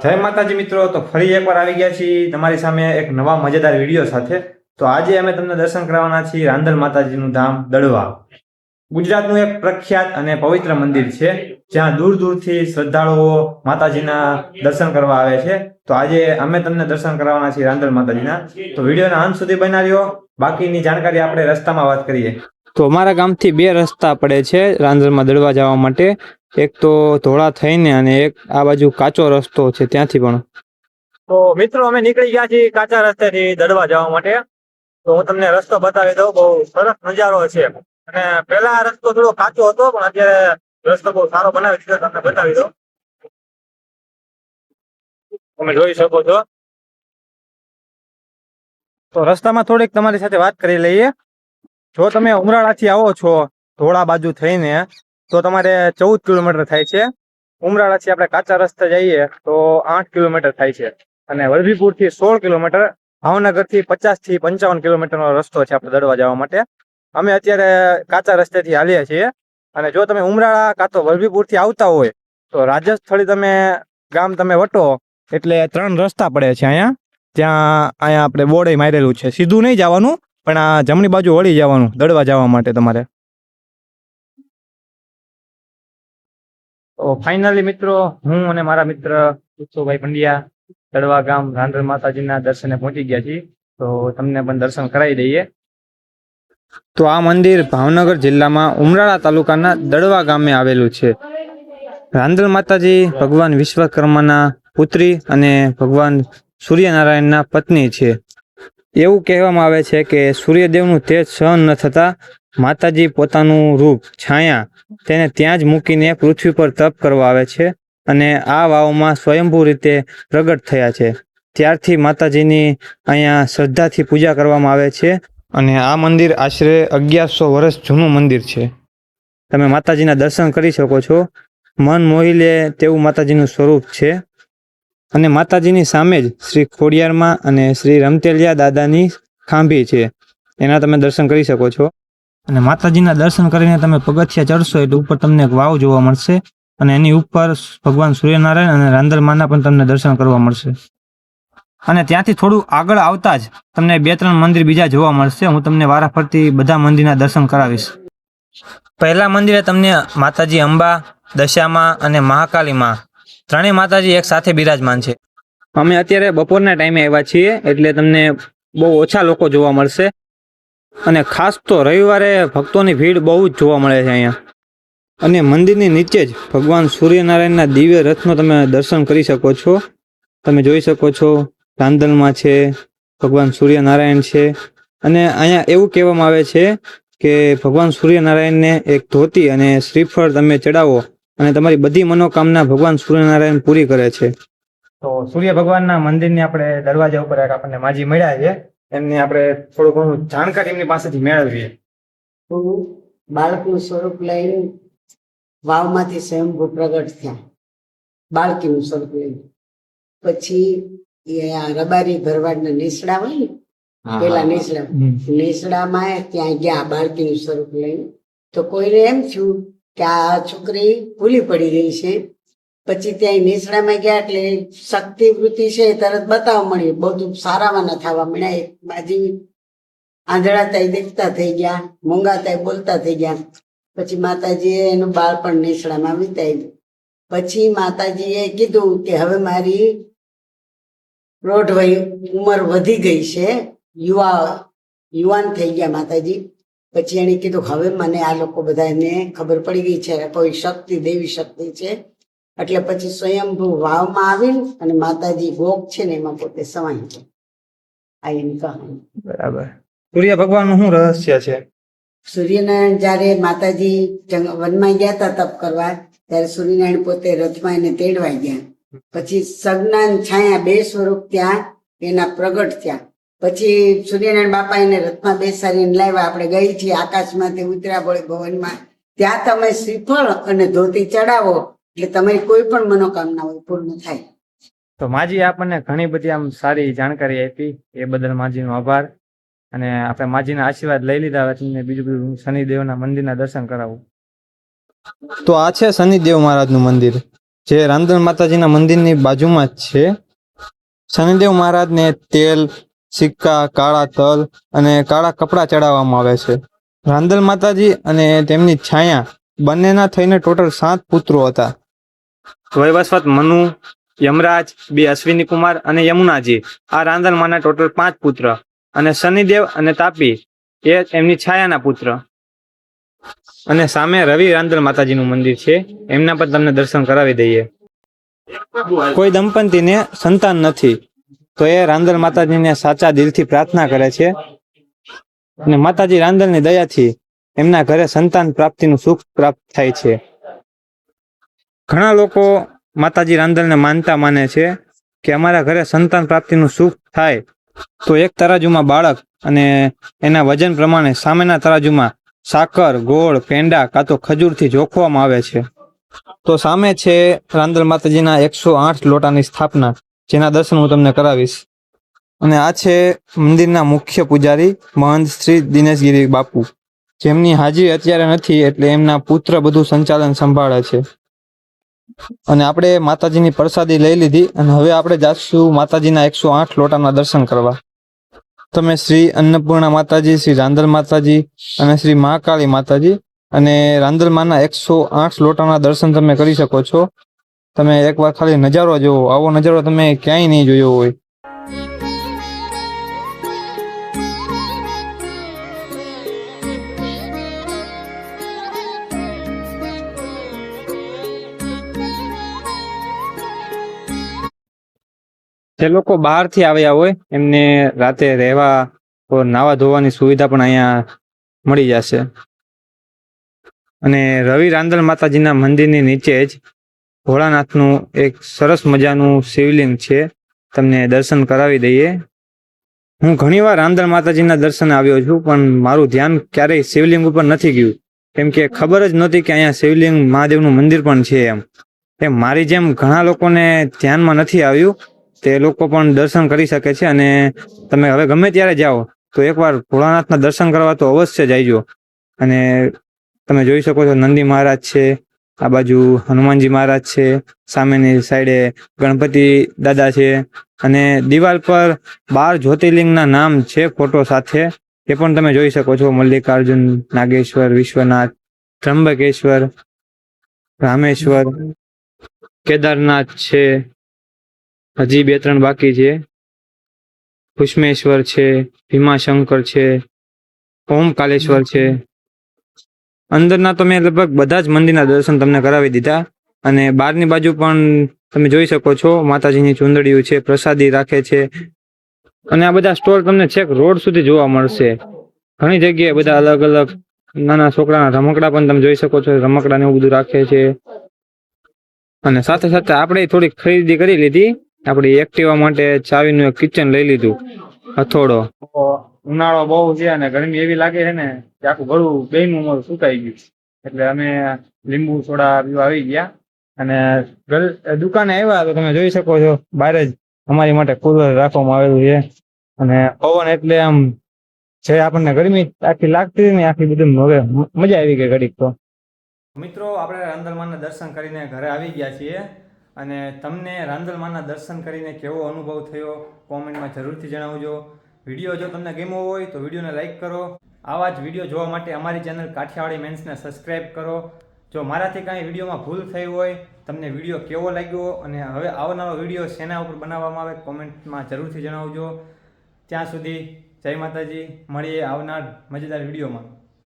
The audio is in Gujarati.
જય માતાજી મિત્રો, તો ફરી એકવાર આવી ગયા છીએ તમારી સામે એક નવા મજેદાર વિડીયો સાથે. તો આજે અમે તમને દર્શન કરાવવાના છીએ રાંદલ માતાજીનું ધામ દડવા. ગુજરાતનું એક પ્રખ્યાત અને પવિત્ર મંદિર છે, જ્યાં દૂર દૂરથી શ્રદ્ધાળુઓ માતાજીના દર્શન કરવા આવે છે. તો આજે અમે તમને દર્શન કરાવવાના છીએ રાંદલ માતાજીના. તો વિડીયોના અંત સુધી બના રહ્યો. બાકીની જાણકારી આપણે રસ્તામાં વાત કરીએ. તો અમારા ગામથી બે રસ્તા પડે છે રાંદલમાં દડવા જવા માટે. એક તો ધોળા થઈને અને એક આ બાજુ કાચો રસ્તો છે ત્યાંથી પણ. તો મિત્રો અમે નીકળી ગયા છીએ કાચા રસ્તેથી દડવા જવા માટે. તો હું તમને રસ્તો બતાવી દઉં. બહુ સરસ નજારો છે. અને પહેલા રસ્તો થોડો કાચો હતો, પણ અત્યારે રસ્તો બહુ સારો બનાવી દીધો. તમને બતાવી દઉં, તમે જોઈ શકો છો. તો રસ્તામાં થોડીક તમારી સાથે વાત કરી લઈએ. જો તમે ઉમરાળાથી આવો છો ધોળા બાજુ થઈને, તો તમારે 14 કિલોમીટર થાય છે. ઉમરાળાથી આપણે કાચા રસ્તે જઈએ તો 8 કિલોમીટર થાય છે. અને વલભીપુરથી 16 કિલોમીટર, ભાવનગરથી 50 થી 55 કિલોમીટરનો રસ્તો છે આપણે દડવા જવા માટે. અમે અત્યારે કાચા રસ્તેથી હાલીએ છીએ. અને જો તમે ઉમરાળા કાં તો વલભીપુરથી આવતા હોય તો રાજસ્થળી તમે ગામ તમે વટો એટલે 3 રસ્તા પડે છે અહીંયા. અહીંયા આપણે બોર્ડે મારેલું છે. સીધું નહીં જવાનું, પણ આ જમણી બાજુ વળી જવાનું દડવા જવા માટે તમારે. તો ફાઇનલી મિત્રો, હું અને મારા મિત્ર ઉત્સવભાઈ પંડ્યા દડવા ગામ રાંદલ માતાજીના દર્શને પહોંચી ગયા છીએ. તો તમને પણ દર્શન કરાવી દઈએ. તો આ મંદિર ભાવનગર જિલ્લામાં ઉમરાળા તાલુકાના દડવા ગામે આવેલું છે. રાંદલ માતાજી ભગવાન વિશ્વકર્માના પુત્રી અને ભગવાન સૂર્યનારાયણના પત્ની છે. એવું કહેવામાં આવે છે કે સૂર્યદેવનું તેજ સહન ન થતા માતાજી પોતાનું રૂપ છાયા તેને ત્યાં જ મૂકીને પૃથ્વી પર તપ કરવા આવે છે. અને આ વાવમાં સ્વયંભૂ રીતે પ્રગટ થયા છે. ત્યારથી માતાજીની અહીંયા શ્રદ્ધાથી પૂજા કરવામાં આવે છે. અને આ મંદિર આશરે 1100 વર્ષ જૂનું મંદિર છે. તમે માતાજીના દર્શન કરી શકો છો. મન મોહી લે તેવું માતાજીનું સ્વરૂપ છે. અને માતાજીની સામે જ શ્રી ખોડિયારમાં અને શ્રી રમતેલિયા દાદાની ખાંભી છે, એના તમે દર્શન કરી શકો છો. અને માતાજીના દર્શન કરીને તમે પગથિયા ચડશો એટલે ઉપર તમને એક વાવ જોવા મળશે. અને એની ઉપર ભગવાન સૂર્યનારાયણ અને રાંદલમાના પણ તમને દર્શન કરવા મળશે. અને ત્યાંથી થોડું આગળ આવતા જ તમને 2-3 મંદિર બીજા જોવા મળશે. હું તમને વારાફરતી બધા મંદિરના દર્શન કરાવીશ. પહેલા મંદિરે તમને માતાજી અંબા, દશામાં અને મહાકાલીમાં ત્રણેય માતાજી એક સાથે બિરાજમાન છે. અમે અત્યારે બપોરના ટાઈમે આવ્યા છીએ એટલે તમને બહુ ઓછા લોકો જોવા મળશે. અને ખાસ તો રવિવારે ભક્તોની ભીડ બહુ જ જોવા મળે છે અહીંયા. અને મંદિરની નીચે જ ભગવાન સૂર્યનારાયણના દિવ્ય રથનો તમે દર્શન કરી શકો છો. તમે જોઈ શકો છો રાંદલમાં છે, ભગવાન સૂર્યનારાયણ છે. અને અહીંયા એવું કહેવામાં આવે છે કે ભગવાન સૂર્યનારાયણને એક ધોતી અને શ્રીફળ તમે ચડાવો અને તમારી બધી મનોકામના ભગવાન સૂર્યનારાયણ પૂરી કરે છે. તો સૂર્ય ભગવાનના મંદિરની આપણે દરવાજા ઉપર આપણને માજી મળ્યા છે. એમની આપણે થોડું ઘણું જાણકારી એમની પાસેથી મેળવીએ. બાળકનું સ્વરૂપ લઈને વાવમાંથી સ્વયંભૂ પ્રગટ થયા. બાળકીનું સ્વરૂપ લઈને પછી રબારી ભરવાડના નેસડા હોય ને, પેલા નેસડામાં ત્યાં ગયા બાળકીનું સ્વરૂપ લઈને. તો કોઈને એમ થયું કે આ છોકરી ભૂલી પડી રહી છે. પછી ત્યાં નેસડામાં ગયા એટલે શક્તિ વૃત્તિ છે તરત બતાવવા મળી. બધું સારામાં ન થવા મળ્યા. એક બાજી આંધળા થાય દેખતા થઈ ગયા, મૂંગા થાય બોલતા થઈ ગયા. પછી માતાજીએ એનું બાળપણ નેસડામાં વિતાવ્યું. પછી માતાજીએ કીધું કે હવે મારી પ્રૌઢ વય ઉંમર વધી ગઈ છે, યુવાન થઈ ગયા માતાજી. પછી એને કીધું હવે મને આ લોકો બધાને ખબર પડી ગઈ છે કોઈ શક્તિ, દેવી શક્તિ છે. એટલે પછી સ્વયંભૂ વાવમાં આવીને અને માતાજી ગોક છે ને એમાં પોતે સમાઈ છે. આ એની કહાની. બરાબર. સૂર્ય ભગવાનનું શું રહસ્ય છે? સૂર્યનારાયણ જયારે માતાજી વનમાં ગયા હતા તપ કરવા, ત્યારે સૂર્યનારાયણ પોતે રથમાં એને તેડવા ગયા. પછી સજ્ઞાન છાયા 2 સ્વરૂપ ત્યાં એના પ્રગટ થયા. પછી સૂર્યનારાયણ બાપા એને રથમાં બેસાડીને લાવ્યા. આપણે ગઈ છીએ આકાશમાંથી ઉતર્યા પડે ભવનમાં. ત્યાં તમે શ્રીફળ અને ધોતી ચડાવો એટલે તમારી કોઈ પણ મનોકામના હોય પૂર્ણ થાય. તો માજી આપણને ઘણી બધી આમ સારી જાણકારી આપી, એ બદલ માજીનો આભાર. અને આપણે માજીના આશીર્વાદ લઈ લીધા. હવે તમને બીજું બધું શનિદેવના મંદિરના દર્શન કરાવું. તો આ છે શનિદેવ મહારાજનું મંદિર. જે રાંદલ માતાજીના મંદિરની બાજુમાં જ છે. શનિદેવ મહારાજને તેલ, સિક્કા, કાળા તલ અને કાળા કપડાં ચડાવવામાં આવે છે. રાંદલ માતાજી અને તેમની છાયા બંનેના થઈને ટોટલ 7 પુત્રો હતા. વૈવસ્વત મનુ, યમરાજ, 2 અશ્વિની કુમાર અને યમુનાજી, આ રાંદલ માના ટોટલ 5 પુત્ર. અને શનિદેવ અને તાપી એ એમની છાયાના પુત્ર. અને સામે રવિ રાંદલ માતાજીનું મંદિર છે, એમના પર તમને દર્શન કરાવી દઈએ. કોઈ દંપતીને સંતાન નથી, તો એ રાંદલ માતાજીને સાચા દિલથી પ્રાર્થના કરે છે અને માતાજી રાંદલની દયાથી એમના ઘરે સંતાન પ્રાપ્તિનું સુખ પ્રાપ્ત થાય છે. ઘણા લોકો માતાજી રાંદલને માનતા માને છે કે અમારા ઘરે સંતાન પ્રાપ્તિનું સુખ થાય તો એક તરાજુમાં બાળક અને એના વજન પ્રમાણે સામેના તરાજુમાં સાકર, ગોળ, પેંડા કાં તો ખજૂરથી જોખવામાં આવે છે. તો સામે છે રાંદલ માતાજીના 108 લોટાની સ્થાપના, જેના દર્શન હું તમને કરાવીશ. અને આ છે મંદિરના મુખ્ય પૂજારી મહંત શ્રી દિનેશગીરી બાપુ, જેમની હાજરી અત્યારે નથી એટલે એમના પુત્ર બધું સંચાલન સંભાળે છે. અને આપણે માતાજીની પ્રસાદી લઈ લીધી અને હવે આપણે જાશું માતાજીના 108 લોટાના દર્શન કરવા. તમે શ્રી અન્નપૂર્ણા માતાજી, શ્રી રાંદલ માતાજી અને શ્રી મહાકાળી માતાજી અને રાંદલમાના 108 લોટાના દર્શન તમે કરી શકો છો. તમે એકવાર ખાલી નજારો જોવો, આવો નજારો તમે ક્યાંય નહીં જોયો હોય. જે લોકો બહારથી આવ્યા હોય એમને રાતે રહેવા નાવા ધોવાની સુવિધા પણ અહીંયા મળી જશે. અને રવિ રાંદલ માતાજીના મંદિરની નીચે જ ભોળાનાથનું એક સરસ મજાનું શિવલિંગ છે, તમને દર્શન કરાવી દઈએ. હું ઘણીવાર રાંદલ માતાજીના દર્શન આવ્યો છું, પણ મારું ધ્યાન ક્યારેય શિવલિંગ ઉપર નથી ગયું, કેમ કે ખબર જ નહોતી કે અહીંયા શિવલિંગ મહાદેવનું મંદિર પણ છે. એમ મારી જેમ ઘણા લોકોને ધ્યાનમાં નથી આવ્યું, તે લોકો પણ દર્શન કરી શકે છે. અને તમે હવે ગમે ત્યારે જાઓ તો એકવાર ભોળાનાથના દર્શન કરવા તો અવશ્ય જઈજો. અને તમે જોઈ શકો છો નંદી મહારાજ છે, આ બાજુ હનુમાનજી મહારાજ છે, સામેની સાઈડે ગણપતિ દાદા છે, અને દિવાલ પર 12 જ્યોતિર્લિંગના નામ છે ફોટો સાથે, એ પણ તમે જોઈ શકો છો. મલ્લિકાર્જુન, નાગેશ્વર, વિશ્વનાથ, ત્રંબકેશ્વર, રામેશ્વર, કેદારનાથ છે, હજી 2-3 બાકી છે, કુષ્મેશ્વર છે, ભીમાશંકર છે, ઓમકાલેશ્વર છે. અંદરના તો મેં લગભગ બધા જ મંદિરના દર્શન તમને કરાવી દીધા. અને બહારની બાજુ પણ તમે જોઈ શકો છો માતાજીની ચુંદડીઓ છે, પ્રસાદી રાખે છે. અને આ બધા સ્ટોર તમને છેક રોડ સુધી જોવા મળશે. ઘણી જગ્યાએ બધા અલગ અલગ નાના છોકરાના રમકડા પણ તમે જોઈ શકો છો, રમકડા ને એવું બધું રાખે છે. અને સાથે સાથે આપણે થોડી ખરીદી કરી લીધી. આપણી એક્ટિવા માટે ચાવીનું એક કિચન લઈ લીધું, હથોડો. ઉનાળો બહુ છે અને ગરમી એવી લાગે છે ને કે આખું ગળું બેયનું અમારું સુકાઈ ગયું, એટલે અમે લીંબુ સોડા પીવા આવી ગયા. અને દુકાને આવ્યા તો તમે જોઈ શકો છો બહાર જ અમારી માટે કુલર રાખવામાં આવેલું છે. અને પવન એટલે આમ જે આપણને ગરમી આખી લાગતી ને આખી બધી હવે મજા આવી ગઈ ઘડીક. તો મિત્રો આપણે રાંદલમાના દર્શન કરીને ઘરે આવી ગયા છીએ. અને તમને રાંદલમાના દર્શન કરીને કેવો અનુભવ થયો કોમેન્ટમાં જરૂરથી જણાવજો. વિડીયો જો તમને ગમ્યો હોય તો વિડીયોને લાઇક કરો. આવા જ વિડીયો જોવા માટે અમારી ચેનલ કાઠિયાવાડી મેન્સને સબસ્ક્રાઈબ કરો. જો મારાથી કાંઈ વિડીયોમાં ભૂલ થઈ હોય, તમને વિડીયો કેવો લાગ્યો અને હવે આવનારો વિડીયો શેના ઉપર બનાવવામાં આવે કોમેન્ટમાં જરૂરથી જણાવજો. ત્યાં સુધી જય માતાજી, મળીએ આવનાર મજેદાર વિડીયોમાં.